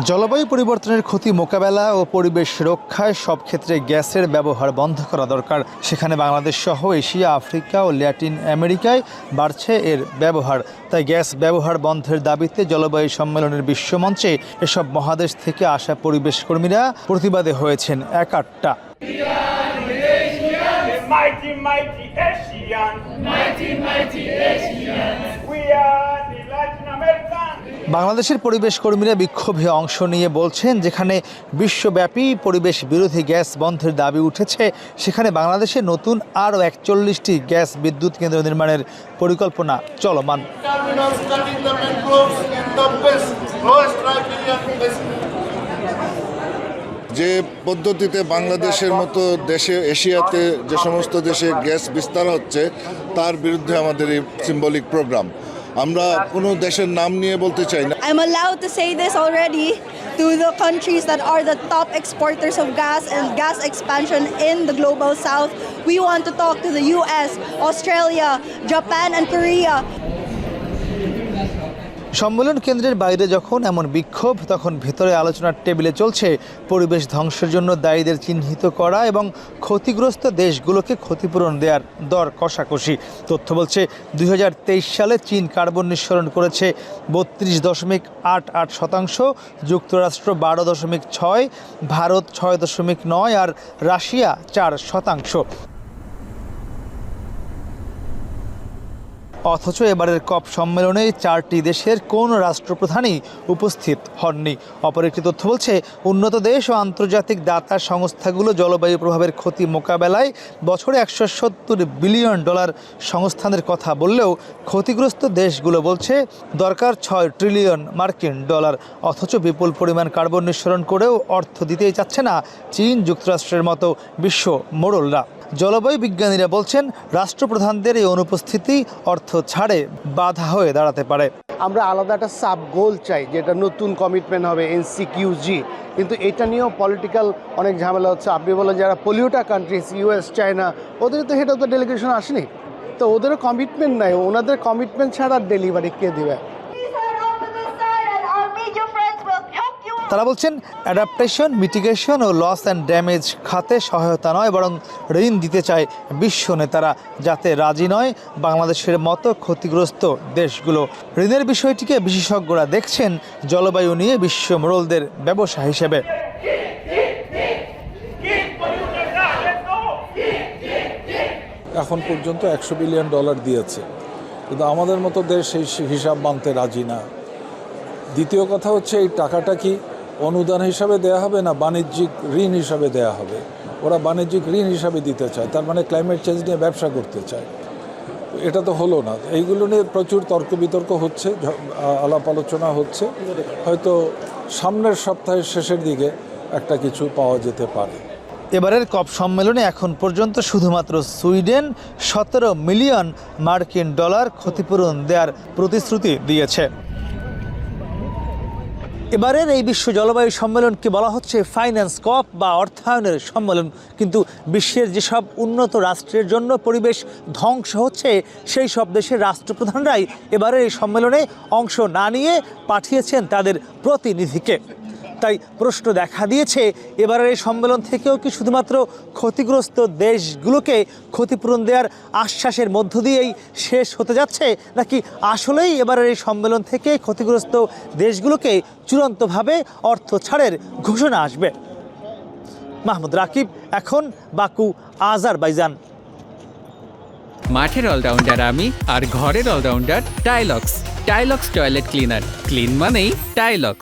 জলবায়ু পরিবর্তনের ক্ষতি মোকাবেলা ও পরিবেশ রক্ষায় সব ক্ষেত্রে গ্যাসের ব্যবহার বন্ধ করা দরকার। সেখানে বাংলাদেশ সহ এশিয়া, আফ্রিকা ও ল্যাটিন আমেরিকায় বাড়ছে এর ব্যবহার। তাই গ্যাস ব্যবহার বন্ধের দাবিতে জলবায়ু সম্মেলনের বিশ্বমঞ্চে এসব মহাদেশ থেকে আসা পরিবেশ কর্মীরা প্রতিবাদে হয়েছেন একাট্টা। বাংলাদেশের পরিবেশ কর্মীরা বিক্ষোভে অংশ নিয়ে বলছেন, যেখানে বিশ্বব্যাপী পরিবেশ বিরোধী গ্যাস বন্ধের দাবি উঠেছে, সেখানে বাংলাদেশে নতুন আরও 41টি গ্যাস বিদ্যুৎ কেন্দ্র নির্মাণের পরিকল্পনা চলমান। যে পদ্ধতিতে বাংলাদেশের মতো দেশে, এশিয়াতে যে সমস্ত দেশে গ্যাস বিস্তার হচ্ছে, তার বিরুদ্ধে আমাদের এই সিম্বলিক প্রোগ্রাম। আমরা কোনো দেশের নাম নিয়ে বলতে চাই না। I'm allowed to say this already to the countries that are the top exporters of gas and gas expansion in the global south. We want to talk to the US, Australia, Japan and Korea. সম্মেলন কেন্দ্রের বাইরে যখন এমন বিক্ষোভ, তখন ভেতরে আলোচনার টেবিলে চলছে পরিবেশ ধ্বংসের জন্য দায়ীদের চিহ্নিত করা এবং ক্ষতিগ্রস্ত দেশগুলোকে ক্ষতিপূরণ দেওয়ার দর কষাকষি। তথ্য বলছে 2023 সালে চীন কার্বন নিঃসরণ করেছে 32.88%, যুক্তরাষ্ট্র 12.6%, ভারত 6.9% আর রাশিয়া 4%। অথচ এবারের কপ সম্মেলনে 4টি দেশের কোনো রাষ্ট্রপ্রধানই উপস্থিত হননি। অপর একটি তথ্য বলছে, উন্নত দেশ ও আন্তর্জাতিক দাতা সংস্থাগুলো জলবায়ু প্রভাবের ক্ষতি মোকাবেলায় বছরে $170 বিলিয়ন সংস্থানের কথা বললেও ক্ষতিগ্রস্ত দেশগুলো বলছে দরকার $6 ট্রিলিয়ন। অথচ বিপুল পরিমাণ কার্বন নিঃসরণ করেও অর্থ দিতেই চাচ্ছে না চীন, যুক্তরাষ্ট্রের মতো বিশ্ব মোড়লরা। জলবায়ু বিজ্ঞানীরা বলছেন, রাষ্ট্রপ্রধানদের এই অনুপস্থিতি অর্থ ছাড়ে বাধা হয়ে দাঁড়াতে পারে। আমরা আলাদা একটা সাব গোল চাই, যেটা নতুন কমিটমেন্ট হবে NCQG, কিন্তু এটা নিয়েও পলিটিক্যাল অনেক ঝামেলা হচ্ছে। আপনি বলেন যারা পলিউটার কান্ট্রিজ, US, চায়না, ওদের তো হেড অফ দ্য ডেলিগেশন আসেনি, তো ওদেরও কমিটমেন্ট নাই। ওনাদের কমিটমেন্ট ছাড়া ডেলিভারি কে দেবে? তারা বলছেন, অ্যাডাপ্টেশন, মিটিগেশন ও লস অ্যান্ড ড্যামেজ খাতে সহায়তা নয়, বরং ঋণ দিতে চায় বিশ্ব নেতারা, যাতে রাজি নয় বাংলাদেশের মতো ক্ষতিগ্রস্ত দেশগুলো। ঋণের বিষয়টিকে বিশেষজ্ঞরা দেখছেন জলবায়ু নিয়ে বিশ্ব মোড়লদের ব্যবসা হিসেবে। এখন পর্যন্ত $100 বিলিয়ন দিয়েছে, কিন্তু আমাদের মতো দেশ সেই হিসাব মানতে রাজি না। দ্বিতীয় কথা হচ্ছে, এই টাকাটা কি অনুদান হিসাবে দেয়া হবে না বাণিজ্যিক ঋণ হিসাবে দেয়া হবে? ওরা বাণিজ্যিক ঋণ হিসাবে দিতে চায়, তার মানে ক্লাইমেট চেঞ্জ নিয়ে ব্যবসা করতে চায়। এটা তো হলো না। এইগুলো নিয়ে প্রচুর তর্ক বিতর্ক হচ্ছে, আলাপ আলোচনা হচ্ছে। হয়তো সামনের সপ্তাহের শেষের দিকে একটা কিছু পাওয়া যেতে পারে। এবারের কপ সম্মেলনে এখন পর্যন্ত শুধুমাত্র সুইডেন $17 মিলিয়ন ক্ষতিপূরণ দেওয়ার প্রতিশ্রুতি দিয়েছে। এবারের এই বিশ্ব জলবায়ু সম্মেলনকে বলা হচ্ছে ফাইন্যান্স কপ বা অর্থায়নের সম্মেলন, কিন্তু বিশ্বের যেসব উন্নত রাষ্ট্রের জন্য পরিবেশ ধ্বংস হচ্ছে, সেই সব দেশের রাষ্ট্রপ্রধানরাই এবারের এই সম্মেলনে অংশ না নিয়ে পাঠিয়েছেন তাদের প্রতিনিধিকে। তাই প্রশ্ন দেখা দিয়েছে, এবারের এই সম্মেলন থেকেও কি শুধুমাত্র ক্ষতিগ্রস্ত দেশগুলোকে ক্ষতিপূরণ দেওয়ার আশ্বাসের মধ্য দিয়েই শেষ হতে যাচ্ছে, নাকি আসলেই এবারের এই সম্মেলন থেকে ক্ষতিগ্রস্ত দেশগুলোকে চূড়ান্তভাবে অর্থ ছাড়ের ঘোষণা আসবে? মাহমুদ রাকিব, এখন বাকু, আজারবাইজান। মাঠের অলরাউন্ডার আমি, আর ঘরের allrounder Tylox. Tylox toilet cleaner, clean মানেই টাইলক্স।